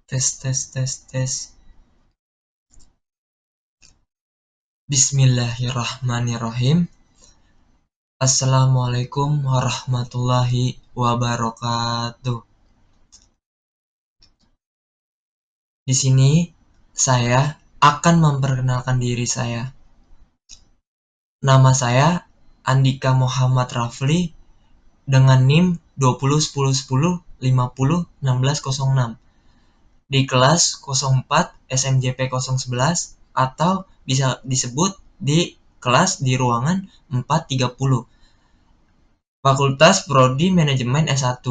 Tes. Bismillahirrahmanirrahim. Assalamualaikum warahmatullahi wabarakatuh. Di sini saya akan memperkenalkan diri saya. Nama saya Andika Muhammad Rafli dengan NIM 201010501606 di kelas 04 SMJP 011 atau bisa disebut di kelas di ruangan 430. Fakultas Prodi Manajemen S1.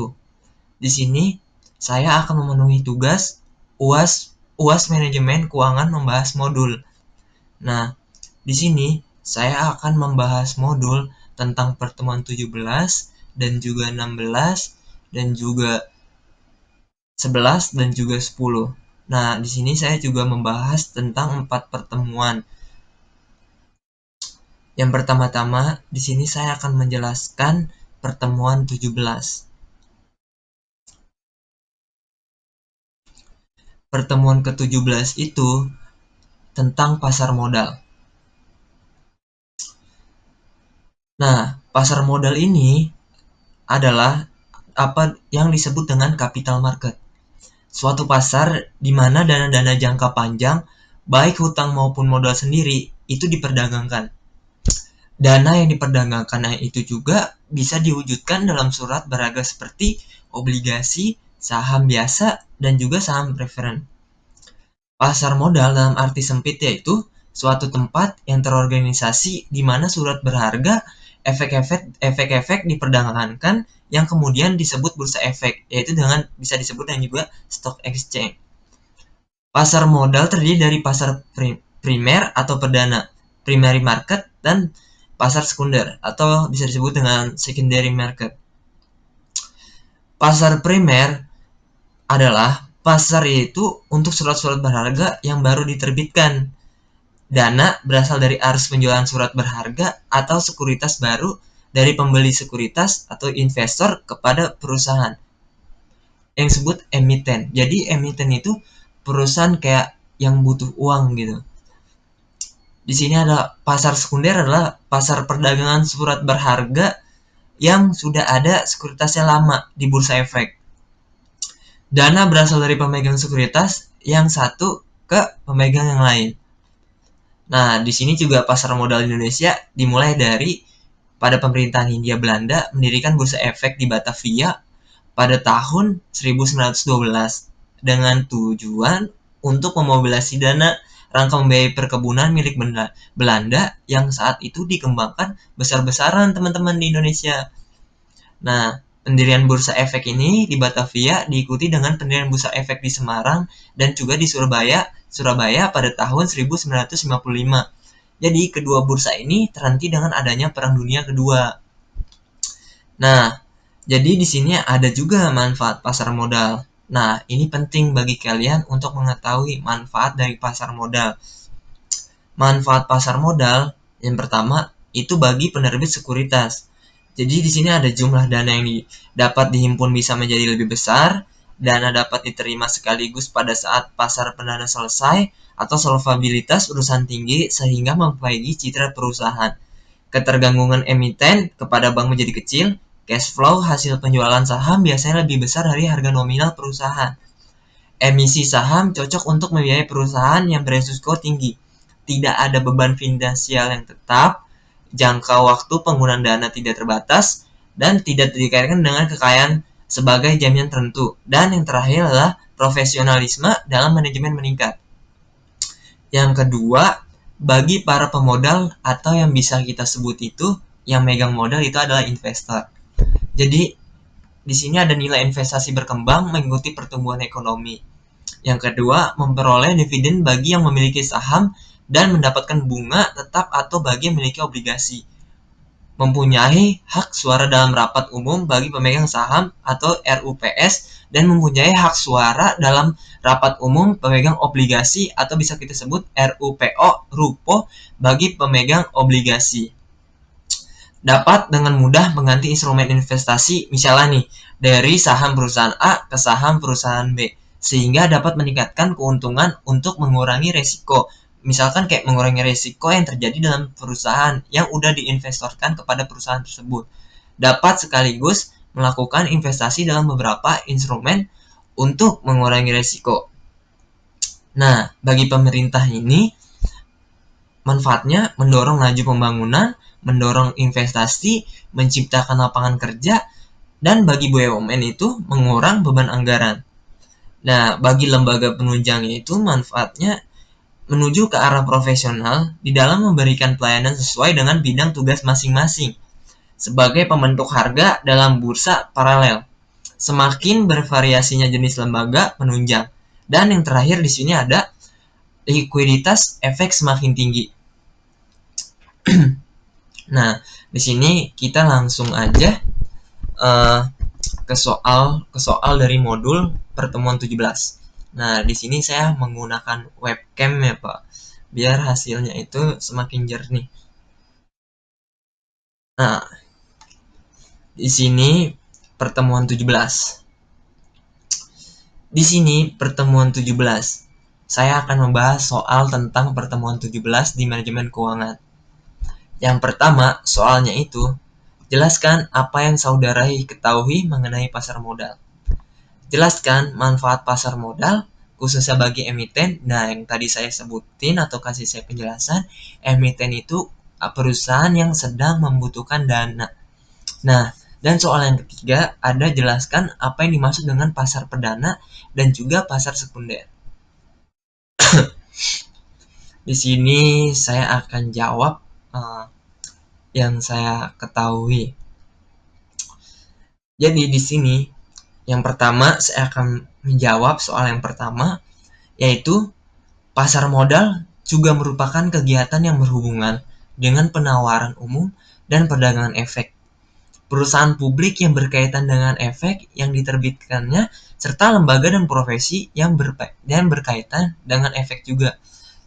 Di sini saya akan memenuhi tugas UAS Manajemen Keuangan membahas modul. Nah, di sini saya akan membahas modul tentang pertemuan 17 dan juga 16 dan juga 11 dan juga 10. Nah, di sini saya juga membahas tentang 4 pertemuan. Yang pertama-tama, di sini saya akan menjelaskan pertemuan 17. Pertemuan ke-17 itu tentang pasar modal. Nah, pasar modal ini adalah apa yang disebut dengan capital market. Suatu pasar di mana dana-dana jangka panjang, baik hutang maupun modal sendiri, itu diperdagangkan. Dana yang diperdagangkan itu juga bisa diwujudkan dalam surat berharga seperti obligasi, saham biasa, dan juga saham preferen. Pasar modal dalam arti sempit yaitu suatu tempat yang terorganisasi di mana surat berharga, efek-efek diperdagangkan yang kemudian disebut bursa efek, yaitu dengan bisa disebut dengan juga stock exchange. Pasar modal terdiri dari pasar primer atau perdana, primary market, dan pasar sekunder atau bisa disebut dengan secondary market. Pasar primer adalah pasar itu untuk surat-surat berharga yang baru diterbitkan. Dana berasal dari arus penjualan surat berharga atau sekuritas baru dari pembeli sekuritas atau investor kepada perusahaan yang disebut emiten. Jadi emiten itu perusahaan kayak yang butuh uang gitu. Di sini ada pasar sekunder adalah pasar perdagangan surat berharga yang sudah ada sekuritasnya lama di bursa efek. Dana berasal dari pemegang sekuritas yang satu ke pemegang yang lain. Nah, di sini juga pasar modal Indonesia dimulai dari pada pemerintahan Hindia Belanda mendirikan bursa efek di Batavia pada tahun 1912 dengan tujuan untuk memobilisasi dana rangka membiayai perkebunan milik Belanda yang saat itu dikembangkan besar-besaran teman-teman di Indonesia. Nah, pendirian bursa efek ini di Batavia diikuti dengan pendirian bursa efek di Semarang dan juga di Surabaya pada tahun 1955. Jadi kedua bursa ini terhenti dengan adanya Perang Dunia Kedua. Nah, jadi di sini ada juga manfaat pasar modal. Nah, ini penting bagi kalian untuk mengetahui manfaat dari pasar modal. Manfaat pasar modal yang pertama itu bagi penerbit sekuritas. Jadi di sini ada jumlah dana yang dapat dihimpun bisa menjadi lebih besar, dana dapat diterima sekaligus pada saat pasar perdana selesai, atau solvabilitas urusan tinggi sehingga memperbaiki citra perusahaan. Ketergantungan emiten kepada bank menjadi kecil, cash flow hasil penjualan saham biasanya lebih besar dari harga nominal perusahaan. Emisi saham cocok untuk membiayai perusahaan yang beresiko tinggi. Tidak ada beban finansial yang tetap, jangka waktu penggunaan dana tidak terbatas, dan tidak dikaitkan dengan kekayaan sebagai jaminan tertentu. Dan yang terakhir adalah profesionalisme dalam manajemen meningkat. Yang kedua, bagi para pemodal atau yang bisa kita sebut itu, yang megang modal itu adalah investor. Jadi, di sini ada nilai investasi berkembang mengikuti pertumbuhan ekonomi. Yang kedua, memperoleh dividen bagi yang memiliki saham dan mendapatkan bunga tetap atau bagi yang memiliki obligasi. Mempunyai hak suara dalam rapat umum bagi pemegang saham atau RUPS dan mempunyai hak suara dalam rapat umum pemegang obligasi atau bisa kita sebut RUPO bagi pemegang obligasi. Dapat dengan mudah mengganti instrumen investasi misalnya nih dari saham perusahaan A ke saham perusahaan B. sehingga dapat meningkatkan keuntungan untuk mengurangi resiko. Misalkan kayak mengurangi resiko yang terjadi dalam perusahaan yang udah diinvestorkan kepada perusahaan tersebut. Dapat sekaligus melakukan investasi dalam beberapa instrumen untuk mengurangi resiko. Nah, bagi pemerintah ini, manfaatnya mendorong laju pembangunan, mendorong investasi, menciptakan lapangan kerja, dan bagi BUMN itu mengurang beban anggaran. Nah, bagi lembaga penunjang itu manfaatnya menuju ke arah profesional di dalam memberikan pelayanan sesuai dengan bidang tugas masing-masing sebagai pembentuk harga dalam bursa paralel. Semakin bervariasinya jenis lembaga penunjang. Dan yang terakhir di sini ada likuiditas efek semakin tinggi. Nah, di sini kita langsung aja ke soal dari modul pertemuan 17. Nah, di sini saya menggunakan webcam ya, Pak, biar hasilnya itu semakin jernih. Nah, di sini pertemuan 17. Di sini pertemuan 17. Saya akan membahas soal tentang pertemuan 17 di manajemen keuangan. Yang pertama, soalnya itu, jelaskan apa yang saudara ketahui mengenai pasar modal. Jelaskan manfaat pasar modal, khususnya bagi emiten. Nah, yang tadi saya sebutin atau kasih saya penjelasan, emiten itu perusahaan yang sedang membutuhkan dana. Nah, dan soal yang ketiga, ada jelaskan apa yang dimaksud dengan pasar perdana dan juga pasar sekunder. Di sini saya akan jawab yang saya ketahui. Jadi di sini yang pertama saya akan menjawab soal yang pertama, yaitu pasar modal juga merupakan kegiatan yang berhubungan dengan penawaran umum dan perdagangan efek. Perusahaan publik yang berkaitan dengan efek yang diterbitkannya, serta lembaga dan profesi yang berkaitan dengan efek juga.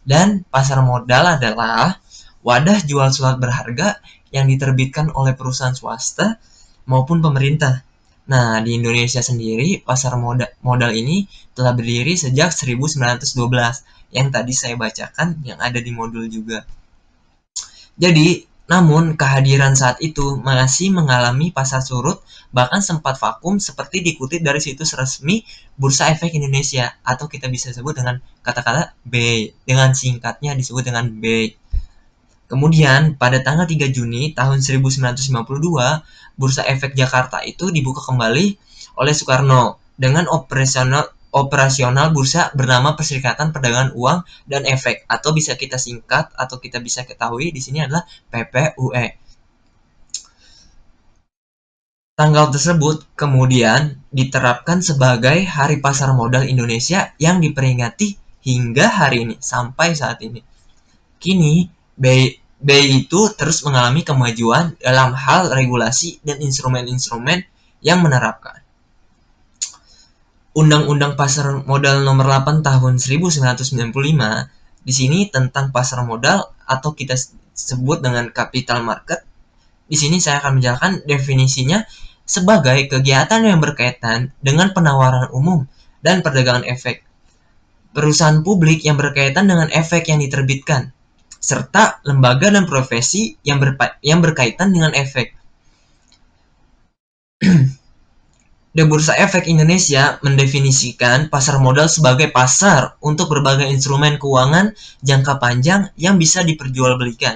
Dan pasar modal adalah wadah jual surat berharga yang diterbitkan oleh perusahaan swasta maupun pemerintah. Nah, di Indonesia sendiri, pasar modal ini telah berdiri sejak 1912, yang tadi saya bacakan, yang ada di modul juga. Jadi, namun kehadiran saat itu masih mengalami pasar surut, bahkan sempat vakum seperti dikutip dari situs resmi Bursa Efek Indonesia, atau kita bisa sebut dengan kata-kata BEI, dengan singkatnya disebut dengan BEI. Kemudian, pada tanggal 3 Juni tahun 1952, Bursa Efek Jakarta itu dibuka kembali oleh Soekarno dengan operasional bursa bernama Perserikatan Perdagangan Uang dan Efek, atau bisa kita singkat atau kita bisa ketahui di sini adalah PPUE. Tanggal tersebut kemudian diterapkan sebagai Hari Pasar Modal Indonesia yang diperingati hingga hari ini sampai saat ini. Kini BEI itu terus mengalami kemajuan dalam hal regulasi dan instrumen-instrumen yang menerapkan. Undang-Undang Pasar Modal Nomor 8 Tahun 1995 di sini tentang pasar modal atau kita sebut dengan capital market. Di sini saya akan menjelaskan definisinya sebagai kegiatan yang berkaitan dengan penawaran umum dan perdagangan efek. Perusahaan publik yang berkaitan dengan efek yang diterbitkan, serta lembaga dan profesi yang berkaitan dengan efek. The Bursa Efek Indonesia mendefinisikan pasar modal sebagai pasar untuk berbagai instrumen keuangan jangka panjang yang bisa diperjualbelikan.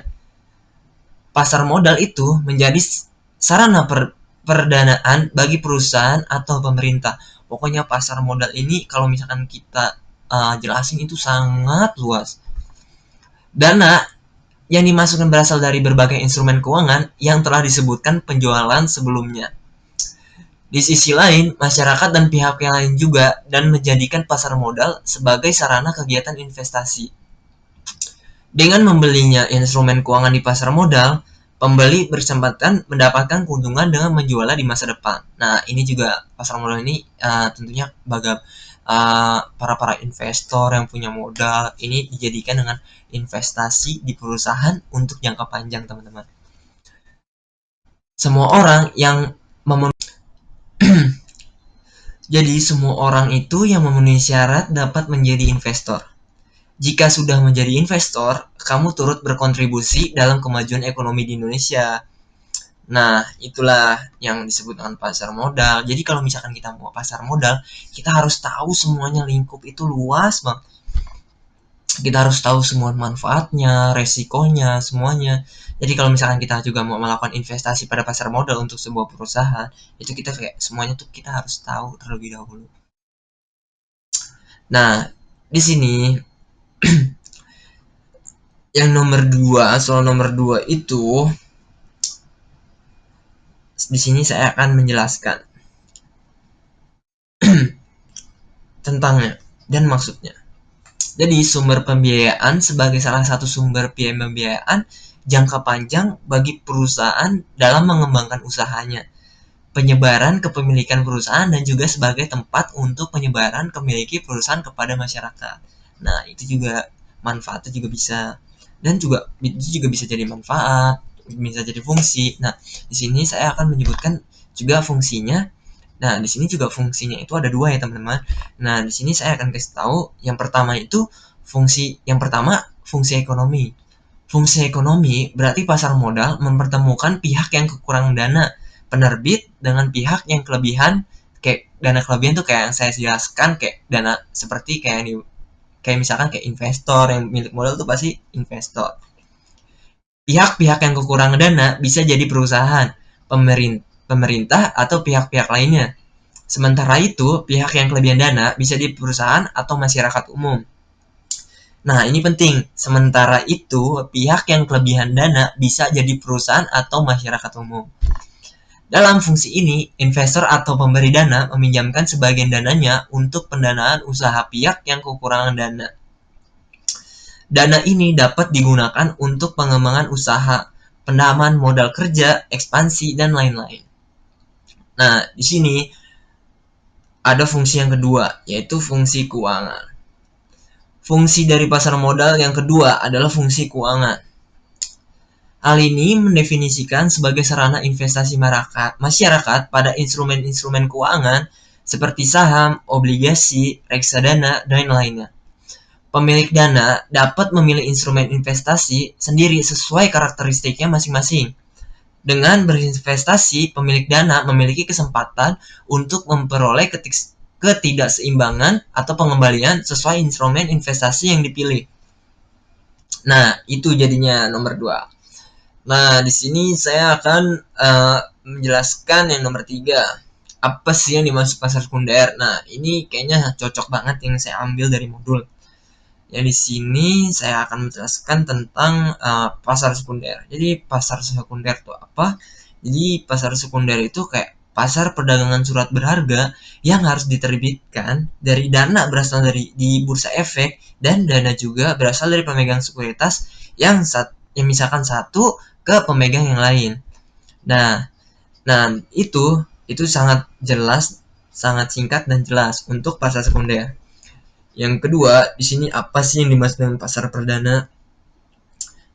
Pasar modal itu menjadi sarana perdanaan bagi perusahaan atau pemerintah. Pokoknya pasar modal ini kalau misalkan kita jelasin itu sangat luas. Dana yang dimasukkan berasal dari berbagai instrumen keuangan yang telah disebutkan penjualan sebelumnya. Di sisi lain, masyarakat dan pihak yang lain juga dan menjadikan pasar modal sebagai sarana kegiatan investasi. Dengan membelinya instrumen keuangan di pasar modal, pembeli berkesempatan mendapatkan keuntungan dengan menjualnya di masa depan. Nah, ini juga pasar modal ini tentunya bagi para investor yang punya modal ini dijadikan dengan investasi di perusahaan untuk jangka panjang, teman-teman. Semua orang yang Jadi semua orang itu yang memenuhi syarat dapat menjadi investor. Jika sudah menjadi investor, kamu turut berkontribusi dalam kemajuan ekonomi di Indonesia. Nah, itulah yang disebut dengan pasar modal. Jadi kalau misalkan kita mau pasar modal, kita harus tahu semuanya, lingkup itu luas, Bang. Kita harus tahu semua manfaatnya, resikonya, semuanya. Jadi kalau misalkan kita juga mau melakukan investasi pada pasar modal untuk sebuah perusahaan, itu kita kayak semuanya tuh kita harus tahu terlebih dahulu. Nah, di sini yang nomor dua, soal nomor dua itu, di sini saya akan menjelaskan tentangnya dan maksudnya. Jadi sumber pembiayaan sebagai salah satu sumber pembiayaan jangka panjang bagi perusahaan dalam mengembangkan usahanya, penyebaran kepemilikan perusahaan, dan juga sebagai tempat untuk penyebaran kepemilikan perusahaan kepada masyarakat. Nah, itu juga manfaatnya juga bisa, dan juga itu juga bisa jadi manfaat, bisa jadi fungsi. Nah, di sini saya akan menyebutkan juga fungsinya. Nah, di sini juga fungsinya itu ada dua ya, teman-teman. Nah, di sini saya akan kasih tahu yang pertama itu fungsi ekonomi. Fungsi ekonomi berarti pasar modal mempertemukan pihak yang kekurangan dana, penerbit dengan pihak yang kelebihan. Kayak dana kelebihan tuh kayak yang saya jelaskan, kayak dana seperti kayak misalkan kayak investor, yang milik modal tuh pasti investor. Pihak-pihak yang kekurangan dana bisa jadi perusahaan, pemerintah atau pihak-pihak lainnya. Sementara itu, pihak yang kelebihan dana bisa di perusahaan atau masyarakat umum. Nah, ini penting. Sementara itu, pihak yang kelebihan dana bisa jadi perusahaan atau masyarakat umum. Dalam fungsi ini, investor atau pemberi dana meminjamkan sebagian dananya untuk pendanaan usaha pihak yang kekurangan dana. Dana ini dapat digunakan untuk pengembangan usaha, pendanaan modal kerja, ekspansi, dan lain-lain. Nah, di sini ada fungsi yang kedua, yaitu fungsi keuangan. Fungsi dari pasar modal yang kedua adalah fungsi keuangan. Hal ini mendefinisikan sebagai sarana investasi masyarakat pada instrumen-instrumen keuangan seperti saham, obligasi, reksadana, dan lainnya. Pemilik dana dapat memilih instrumen investasi sendiri sesuai karakteristiknya masing-masing. Dengan berinvestasi, pemilik dana memiliki kesempatan untuk memperoleh ketidakseimbangan atau pengembalian sesuai instrumen investasi yang dipilih. Nah, itu jadinya nomor 2. Nah, di sini saya akan menjelaskan yang nomor 3. Apa sih yang dimaksud pasar sekunder? Nah, ini kayaknya cocok banget yang saya ambil dari modul. Ya, di sini saya akan menjelaskan tentang pasar sekunder. Jadi pasar sekunder itu apa? Jadi pasar sekunder itu kayak pasar perdagangan surat berharga yang harus diterbitkan dari dana berasal dari di bursa efek, dan dana juga berasal dari pemegang sekuritas yang misalkan satu ke pemegang yang lain. Nah, nah itu sangat jelas, sangat singkat dan jelas untuk pasar sekunder. Yang kedua, di sini apa sih yang dimaksud dengan pasar perdana?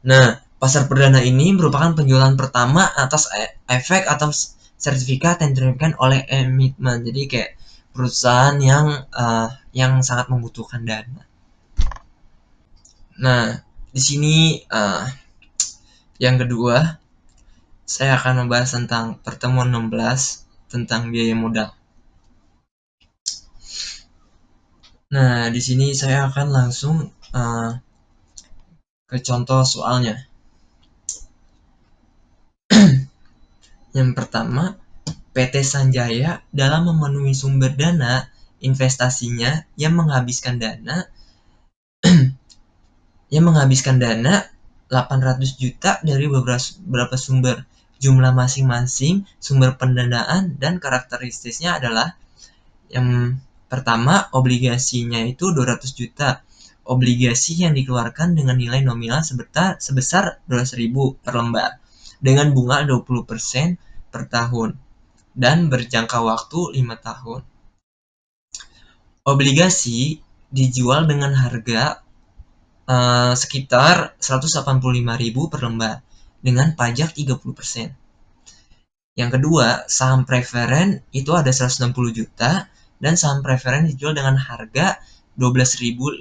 Nah, pasar perdana ini merupakan penjualan pertama atas efek atau sertifikat yang diterbitkan oleh emitmen. Jadi kayak perusahaan yang sangat membutuhkan dana. Nah, di sini yang kedua, saya akan membahas tentang pertemuan 16 tentang biaya modal. Nah, di sini saya akan langsung ke contoh soalnya. Yang pertama, PT Sanjaya dalam memenuhi sumber dana investasinya yang menghabiskan dana 800 juta dari beberapa sumber. Jumlah masing-masing sumber pendanaan dan karakteristiknya adalah yang pertama, obligasinya itu 200 juta. Obligasi yang dikeluarkan dengan nilai nominal sebesar 200.000 per lembar dengan bunga 20% per tahun dan berjangka waktu 5 tahun. Obligasi dijual dengan harga sekitar 185.000 per lembar dengan pajak 30%. Yang kedua, saham preferen itu ada 160 juta dan saham preferen dijual dengan harga 12.500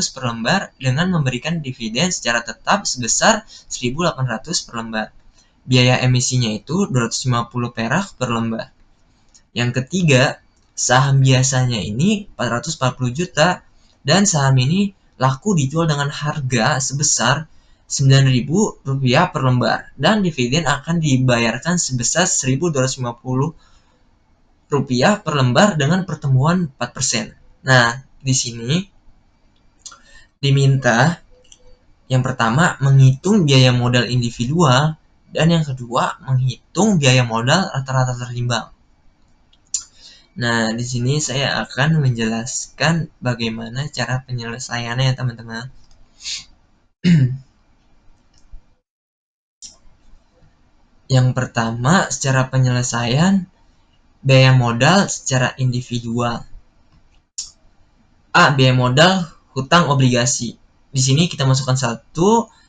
per lembar dengan memberikan dividen secara tetap sebesar 1.800 per lembar. Biaya emisinya itu 250 perak per lembar. Yang ketiga, saham biasanya ini 440 juta dan saham ini laku dijual dengan harga sebesar Rp9.000 per lembar dan dividen akan dibayarkan sebesar Rp1.250 per lembar dengan pertemuan 4%. Nah, di sini diminta yang pertama menghitung biaya modal individual dan yang kedua menghitung biaya modal rata-rata terimbang. Nah, di sini saya akan menjelaskan bagaimana cara penyelesaiannya ya teman-teman. Yang pertama, secara penyelesaian biaya modal secara individual. A. Biaya modal hutang obligasi. Di sini kita masukkan 1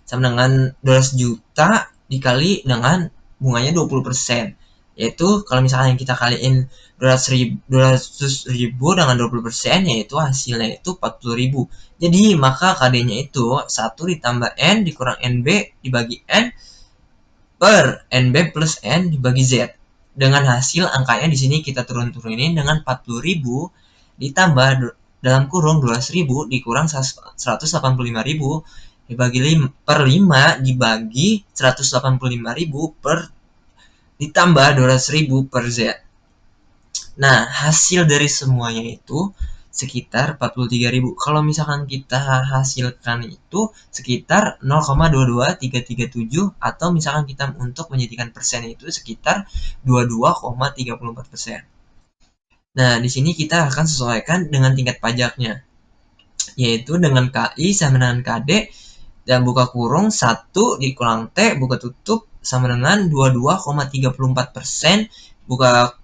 sama dengan 200 juta dikali dengan bunganya 20%. Yaitu kalau misalnya kita kaliin 200 ribu dengan 20%, yaitu hasilnya itu 40.000. Jadi maka KD-nya itu 1 ditambah N dikurang NB dibagi N per NB plus N dibagi Z. Dengan hasil angkanya di sini kita turunin dengan 40.000 ditambah dalam kurung 12.000 dikurang 185.000 dibagi per 5 dibagi 185.000 per ditambah 200.000 per Z. Nah, hasil dari semuanya itu sekitar 43.000. Kalau misalkan kita hasilkan itu sekitar 0,22337 atau misalkan kita untuk menjadikan persen itu sekitar 22,34%. Nah, di sini kita akan sesuaikan dengan tingkat pajaknya, yaitu dengan KI sama dengan KD dan buka kurung 1 dikurang T buka tutup sama dengan 22,34% buka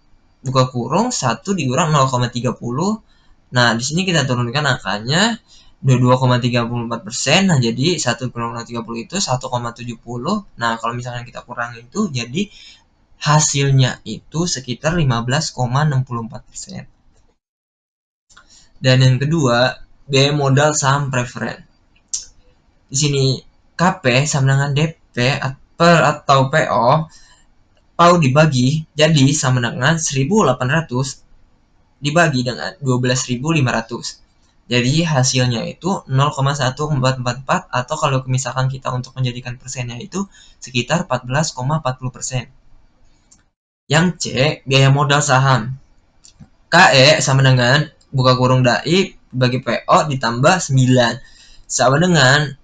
kurung 1 dikurang 0,30. Nah, di sini kita turunkan angkanya 22,34%. Nah, jadi 1 kurang 0,30 itu 1,70. Nah, kalau misalnya kita kurangi itu jadi hasilnya itu sekitar 15,64%. Dan yang kedua, biaya modal saham preferen. Di sini KP sama dengan DP atau PO dibagi jadi sama dengan 1.800 dibagi dengan 12.500. Jadi hasilnya itu 0,1444 atau kalau misalkan kita untuk menjadikan persennya itu sekitar 14,40%. Yang C, biaya modal saham. KE sama dengan buka kurung DAI bagi PO ditambah 9 sama dengan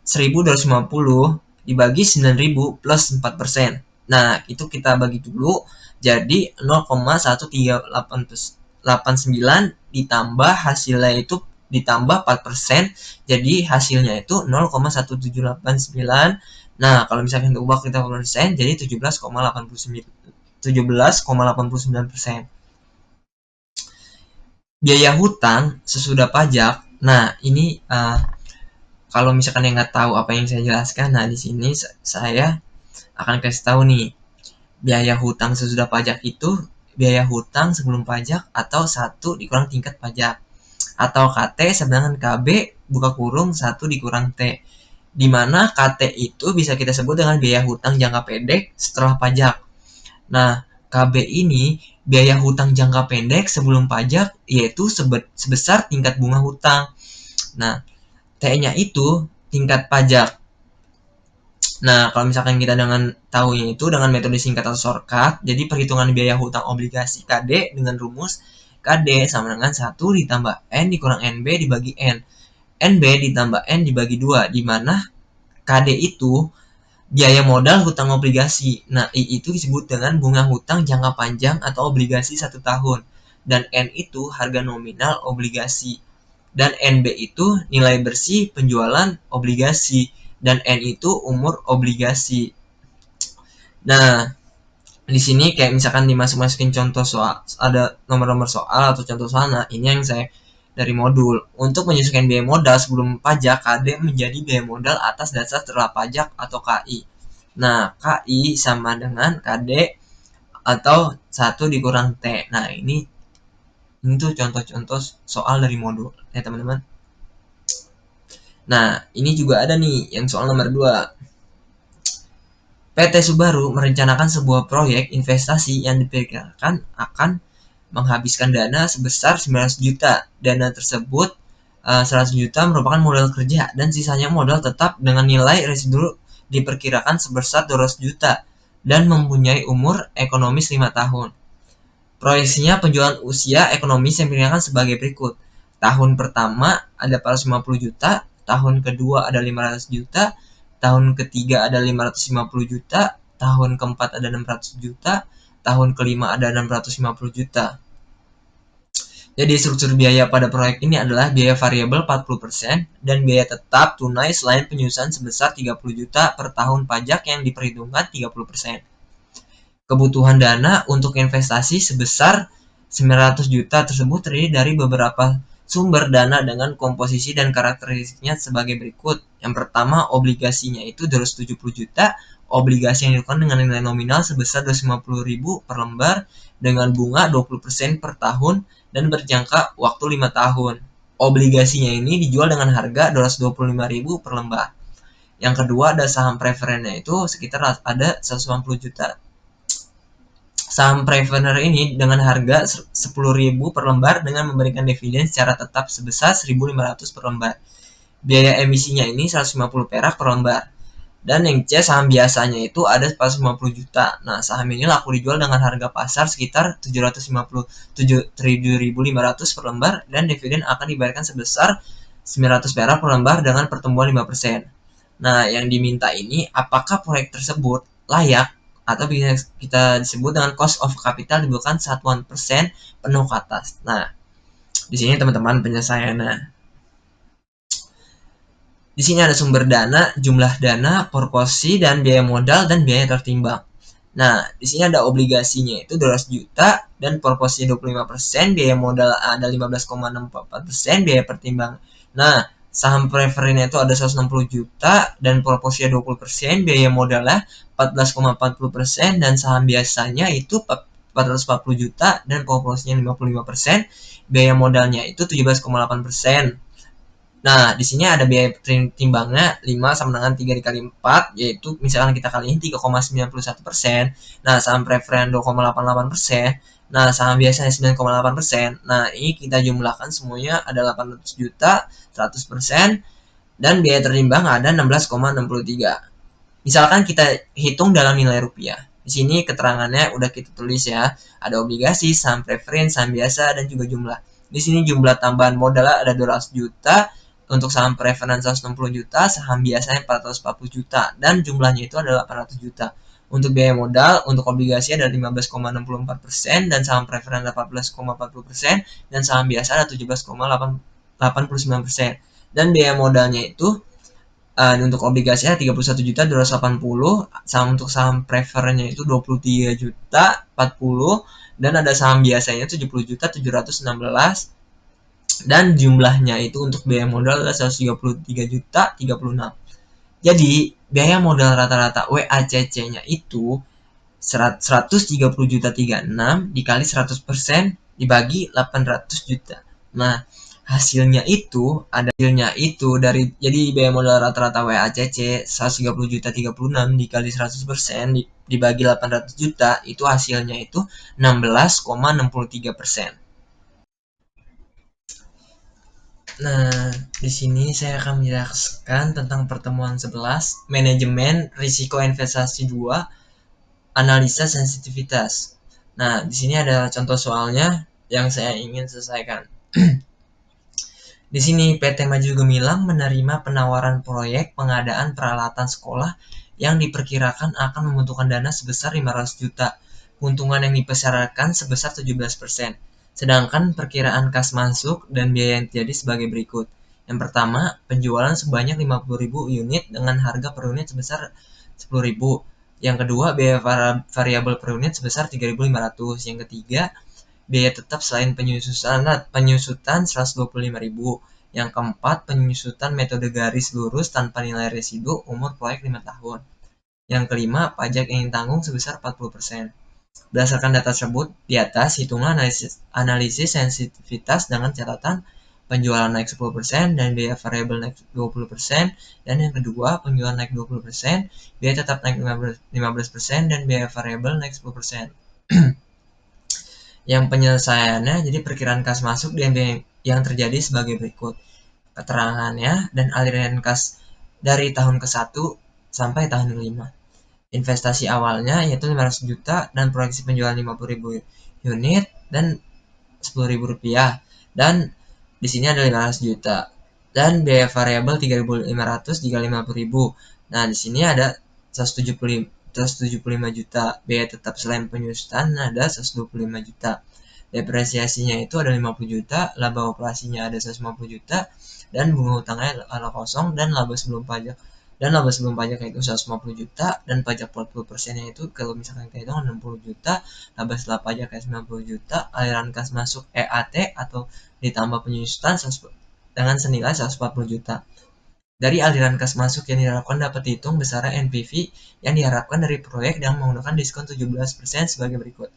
1.250 dibagi 9.000 plus 4%. Nah, itu kita bagi dulu jadi 0,1389 ditambah hasilnya itu ditambah 4%, jadi hasilnya itu 0,1789. Nah, kalau misalkan kita ubah kita persen jadi 17,89%. Biaya hutang sesudah pajak. Nah, ini kalau misalkan yang nggak tahu apa yang saya jelaskan, nah di sini saya akan kasih tahu nih. Biaya hutang sesudah pajak itu biaya hutang sebelum pajak atau 1 dikurang tingkat pajak. Atau KT sama dengan KB buka kurung 1 dikurang T. Di mana KT itu bisa kita sebut dengan biaya hutang jangka pendek setelah pajak. Nah, KB ini biaya hutang jangka pendek sebelum pajak yaitu sebesar tingkat bunga hutang. Nah, T-nya itu tingkat pajak. Nah, kalau misalkan kita dengan tahunya itu dengan metode singkat atau shortcut, jadi perhitungan biaya hutang obligasi KD dengan rumus KD sama dengan 1 ditambah N dikurang NB dibagi N. NB ditambah N dibagi 2, di mana KD itu biaya modal hutang obligasi. Nah, I itu disebut dengan bunga hutang jangka panjang atau obligasi 1 tahun. Dan N itu harga nominal obligasi. Dan NB itu nilai bersih penjualan obligasi. Dan N itu umur obligasi. Nah, di sini kayak misalkan dimasukin contoh soal, ada nomor-nomor soal atau contoh soal. Nah, ini yang saya dari modul. Untuk menyesuaikan biaya modal sebelum pajak, KD menjadi biaya modal atas dasar setelah pajak atau KI. Nah, KI sama dengan KD atau 1 dikurang T. Nah, ini Ini tuh contoh-contoh soal dari modul ya teman-teman. Nah, ini juga ada nih yang soal nomor 2. PT Subaru merencanakan sebuah proyek investasi yang diperkirakan akan menghabiskan dana sebesar 900 juta. Dana tersebut 100 juta merupakan modal kerja dan sisanya modal tetap dengan nilai residu diperkirakan sebesar 200 juta dan mempunyai umur ekonomis 5 tahun. Proyeksinya penjualan usia ekonomis yang diperkirakan sebagai berikut. Tahun pertama ada 450 juta, tahun kedua ada 500 juta, tahun ketiga ada 550 juta, tahun keempat ada 600 juta, tahun kelima ada 650 juta. Jadi struktur biaya pada proyek ini adalah biaya variabel 40% dan biaya tetap tunai selain penyusunan sebesar 30 juta per tahun pajak yang diperhitungkan 30%. Kebutuhan dana untuk investasi sebesar 900 juta tersebut terdiri dari beberapa sumber dana dengan komposisi dan karakteristiknya sebagai berikut. Yang pertama, obligasinya itu 270 juta, obligasi yang dilakukan dengan nilai nominal sebesar 250.000 per lembar dengan bunga 20% per tahun dan berjangka waktu 5 tahun. Obligasinya ini dijual dengan harga 225.000 per lembar. Yang kedua ada saham preferennya itu sekitar ada 190 juta. Saham preferensial ini dengan harga 10.000 per lembar dengan memberikan dividen secara tetap sebesar 1.500 per lembar. Biaya emisinya ini 150 perak per lembar. Dan yang C, saham biasanya itu ada 450 juta. Nah, saham ini laku dijual dengan harga pasar sekitar 757.500 per lembar dan dividen akan dibayarkan sebesar 900 perak per lembar dengan pertumbuhan 5%. Nah, yang diminta ini apakah proyek tersebut layak atau bisa kita disebut dengan cost of capital bukan satuan persen penuh ke atas. Nah, di sini teman-teman penyelesaiannya. Di sini ada sumber dana, jumlah dana, proporsi, dan biaya modal dan biaya tertimbang. Nah, di sini ada obligasinya itu 200 juta dan proporsinya 25%, biaya modal ada 15,64%, biaya pertimbang. Nah, saham preferensinya itu ada 160 juta dan proporsinya 20%, biaya modalnya 14,40% dan saham biasanya itu 440 juta dan proporsinya 55%, biaya modalnya itu 17,8%. Nah, di sini ada biaya timbangnya 5 sama dengan 3 dikali 4, yaitu misalkan kita kaliin 3,91%. Nah, saham preferen 2,88%. Nah, saham biasanya 9,8%. Nah, ini kita jumlahkan semuanya ada 800 juta, 100%, dan biaya tertimbang ada 16,63. Misalkan kita hitung dalam nilai rupiah. Di sini keterangannya udah kita tulis ya. Ada obligasi, saham preferen, saham biasa, dan juga jumlah. Di sini jumlah tambahan modal ada 200 juta, untuk saham preferen 160 juta, saham biasanya 440 juta, dan jumlahnya itu adalah 800 juta. Untuk biaya modal, untuk obligasi ada 15,64%, dan saham preferen 14,40%, dan saham biasa ada 17,89%. Dan biaya modalnya itu untuk obligasinya 31 juta 280, saham untuk saham preferennya itu 23 juta 40, dan ada saham biasanya 70 juta 716, dan jumlahnya itu untuk biaya modal adalah 133 juta 36. Jadi biaya modal rata-rata WACC-nya itu 130 juta 36 dikali 100% dibagi 800 juta. Nah, hasilnya itu dari jadi biaya modal rata-rata WACC 130 juta 36 dikali 100% dibagi 800 juta itu hasilnya itu 16,63%. Nah, di sini saya akan menjelaskan tentang pertemuan 11, manajemen risiko investasi 2, analisa sensitivitas. Nah, di sini ada contoh soalnya yang saya ingin selesaikan. Di sini PT Maju Gemilang menerima penawaran proyek pengadaan peralatan sekolah yang diperkirakan akan membutuhkan dana sebesar 500 juta. Keuntungan yang dipersyaratkan sebesar 17%. Sedangkan perkiraan kas masuk dan biaya yang terjadi sebagai berikut. Yang pertama, penjualan sebanyak 50.000 unit dengan harga per unit sebesar 10.000. Yang kedua, biaya variabel per unit sebesar 3.500. Yang ketiga, biaya tetap selain penyusutan 125.000. Yang keempat, penyusutan metode garis lurus tanpa nilai residu umur proyek 5 tahun. Yang kelima, pajak yang ditanggung sebesar 40%. Berdasarkan data tersebut, di atas hitunglah analisis sensitivitas dengan catatan penjualan naik 10% dan biaya variabel naik 20%, dan yang kedua penjualan naik 20%, biaya tetap naik 15%, dan biaya variabel naik 10%. Yang penyelesaiannya, jadi perkiraan kas masuk yang terjadi sebagai berikut. Keterangannya dan aliran kas dari tahun ke-1 sampai tahun ke-5. Investasi awalnya yaitu 500 juta dan proyeksi penjualan 50.000 unit dan 10.000 rupiah, dan di sini ada 500 juta dan biaya variabel 3.500 jika 50.000. Nah, di sini ada 175 juta. Biaya tetap selain penyusutan ada 125 juta. Depresiasinya itu ada 50 juta, laba operasinya ada 150 juta, dan bunga hutangnya ada kosong, dan laba sebelum pajak itu 150 juta, dan pajak 40%-nya itu kalau misalkan kita hitung 60 juta, laba setelah pajak kayak 90 juta, aliran kas masuk EAT atau ditambah penyusutan dengan senilai 140 juta. Dari aliran kas masuk yang diharapkan dapat dihitung besaran NPV yang diharapkan dari proyek yang menggunakan diskon 17% sebagai berikut.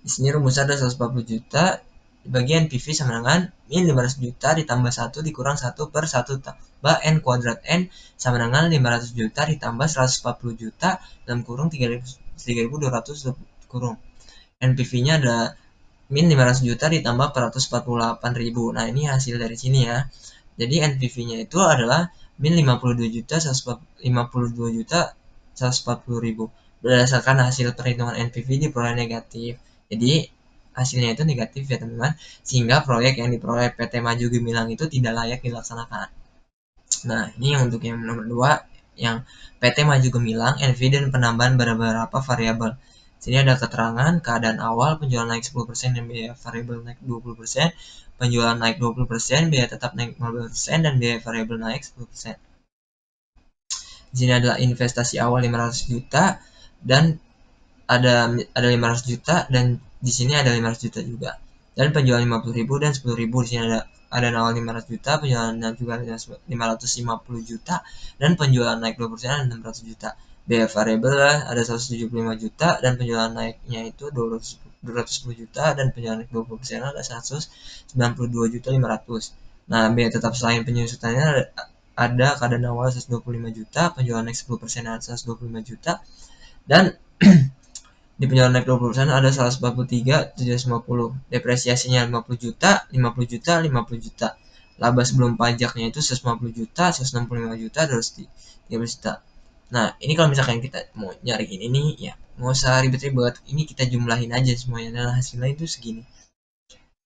Di sini rumusnya ada 140 juta dibagi NPV sama dengan min 500 juta ditambah 1 dikurang 1 per 1 tambah N kuadrat N sama dengan 500 juta ditambah 140 juta dalam kurung 3.200 kurung. NPV-nya ada min 500 juta ditambah 448.000. Nah, ini hasil dari sini ya. Jadi NPV-nya itu adalah min 52 juta 152 juta 140.000. Berdasarkan hasil perhitungan NPV diperoleh negatif. Jadi hasilnya itu negatif ya teman-teman, sehingga proyek yang diperoleh PT Maju Gemilang itu tidak layak dilaksanakan. Nah, ini yang untuk yang nomor 2, yang PT Maju Gemilang, NV dan penambahan beberapa variabel. Sini ada keterangan keadaan awal, penjualan naik 10% dan biaya variabel naik 20%, penjualan naik 20%, biaya tetap naik 15%, dan biaya variabel naik 10%. Di sini adalah investasi awal 500 juta dan ada 500 juta, dan di sini ada 500 juta juga. Dan penjualan 50.000 dan 10.000. Di sini ada awal 500 juta, penjualan juga 550 juta, dan penjualan naik 20% ada 600 juta. Biaya variabel ada 175 juta, dan penjualan naiknya itu 210 juta, dan penjualan naik 20% ada 192 juta 500. Nah, biaya tetap selain penyusutannya ada keadaan awal 125 juta, penjualan naik 10% ada 125 juta, dan di penjualan naik 20% ada 143.750. Depresiasinya 50 juta, 50 juta, 50 juta. Laba sebelum pajaknya itu 150 juta, 165 juta, 230 juta. Nah, ini kalau misalkan kita mau nyari ini nih, ya nggak usah ribet-ribet. Ini kita jumlahin aja semuanya, dan hasilnya itu segini.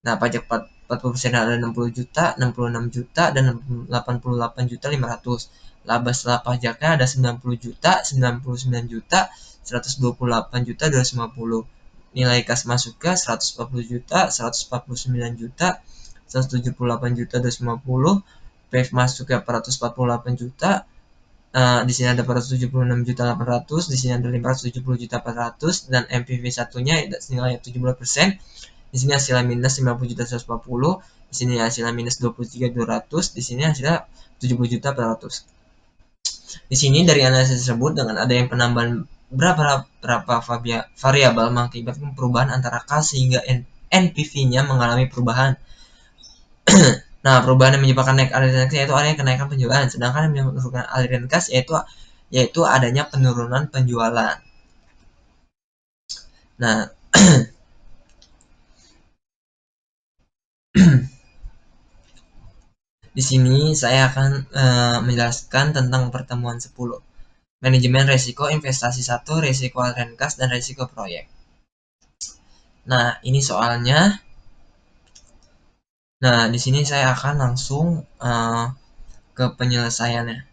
Nah, pajak 40% ada 60 juta, 66 juta, dan 88 juta 500. Laba setelah pajaknya ada 90 juta, 99 juta, 128 juta 250. Nilai kas masuknya 140 juta, 149 juta, 178 juta 250. PF masuknya 448 juta. Di sini ada 476 juta 800, di sini ada 570 juta 400, dan MPV satunya senilai 17%. Di sini hasilnya minus 50 juta 140, di sini hasilnya minus 23 200, di sini hasilnya 70 juta 400. Di sini dari analisis tersebut dengan ada yang penambahan berapa variabel mengakibatkan perubahan antara kas sehingga NPV-nya mengalami perubahan. Nah, perubahan yang menyebabkan naik aliran kas yaitu adanya kenaikan penjualan, sedangkan yang menyebabkan aliran kas yaitu adanya penurunan penjualan. Nah, di sini saya akan menjelaskan tentang pertemuan 10. Manajemen resiko investasi 1, resiko aliran kas, dan resiko proyek. Nah, ini soalnya. Nah, di sini saya akan langsung ke penyelesaiannya.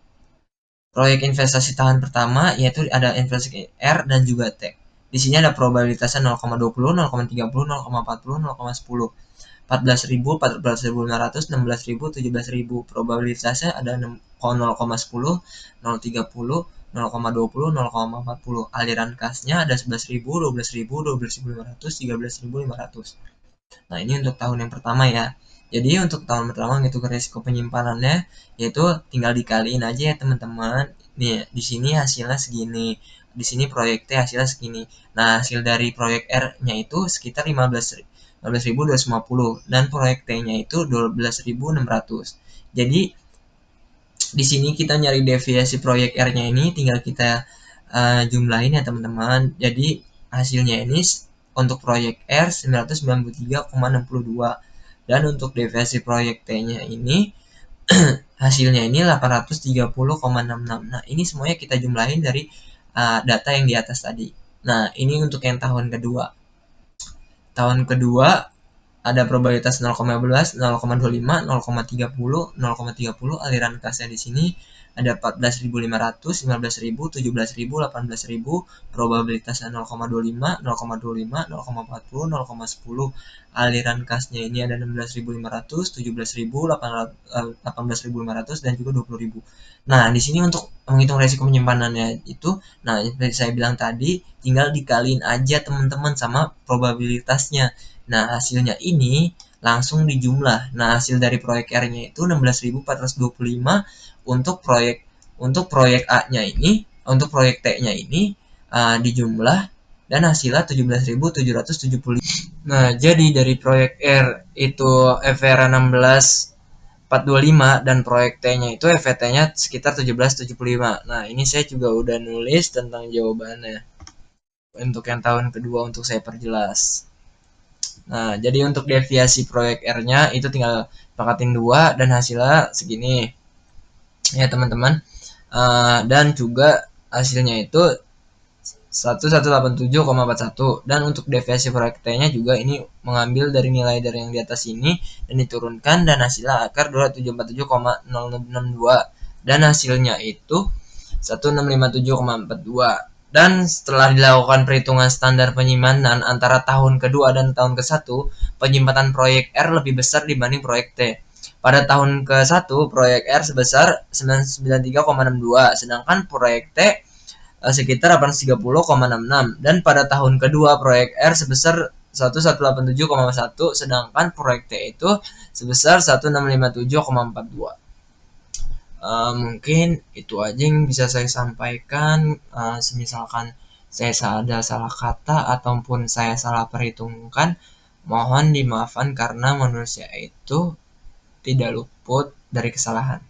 Proyek investasi tahun pertama yaitu ada investasi R dan juga T. Di sini ada probabilitasnya 0,20, 0,30, 0,40, 0,10. 14.000, 14.500, 16.000, 17.000. Probabilitasnya ada 0,10, 0,30, 0,20, 0,40. Aliran kasnya ada 11.000, 12.000, 12.500, 13.500. Nah, ini untuk tahun yang pertama ya. Jadi untuk tahun pertama gitu resiko penyimpanannya yaitu tinggal dikaliin aja ya teman-teman. Nih, di sini hasilnya segini. di sini proyek T hasilnya segini. Nah, hasil dari proyek R-nya itu sekitar 15.250 dan proyek T-nya itu 12.600. Jadi di sini kita nyari deviasi proyek R-nya ini tinggal kita jumlahin ya teman-teman. Jadi hasilnya ini untuk proyek R 993,62 dan untuk deviasi proyek T-nya ini hasilnya ini 830,66. Nah, ini semuanya kita jumlahin dari data yang di atas tadi. Nah, ini untuk yang tahun kedua. Tahun kedua ada probabilitas 0,11, 0,25, 0,30, 0,30 aliran kasnya di sini ada 14.500, 15.000, 17.000, 18.000, probabilitasnya 0,25, 0,25, 0,40, 0,10. Aliran kasnya ini ada 16.500, 17.000, 18.500 dan juga 20.000. Nah, di sini untuk menghitung resiko penyimpanannya itu, nah seperti saya bilang tadi, tinggal dikaliin aja teman-teman sama probabilitasnya. Nah, hasilnya ini langsung dijumlah. Nah, hasil dari proyek R-nya itu 16.425 untuk proyek A-nya ini, untuk proyek T-nya ini dijumlah dan hasilnya 17.775. Nah, jadi dari proyek R itu FR 16.425 dan proyek T-nya itu FVT-nya sekitar 17.75. Nah, ini saya juga udah nulis tentang jawabannya. Untuk yang tahun kedua untuk saya perjelas. Nah, jadi untuk deviasi proyek R-nya itu tinggal pangkatin 2 dan hasilnya segini. Ya, teman-teman. Dan juga hasilnya itu 1187,41 dan untuk deviasi proyek T-nya juga ini mengambil dari nilai dari yang di atas ini dan diturunkan dan hasilnya akar 2747,062 dan hasilnya itu 1657,42. Dan setelah dilakukan perhitungan standar penyimpanan antara tahun kedua dan tahun ke-1, penyimpanan proyek R lebih besar dibanding proyek T. Pada tahun ke-1, proyek R sebesar 993,62, sedangkan proyek T sekitar 830,66. Dan pada tahun kedua, proyek R sebesar 1187,1, sedangkan proyek T itu sebesar 1657,42. Mungkin itu aja yang bisa saya sampaikan. Semisalkan saya ada salah kata ataupun saya salah perhitungkan, mohon dimaafkan karena manusia itu tidak luput dari kesalahan.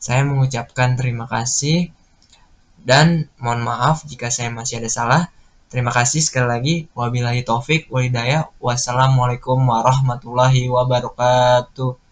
Saya mengucapkan terima kasih dan mohon maaf jika saya masih ada salah. Terima kasih sekali lagi. Wabillahi taufik walhidayah. Wassalamualaikum warahmatullahi wabarakatuh.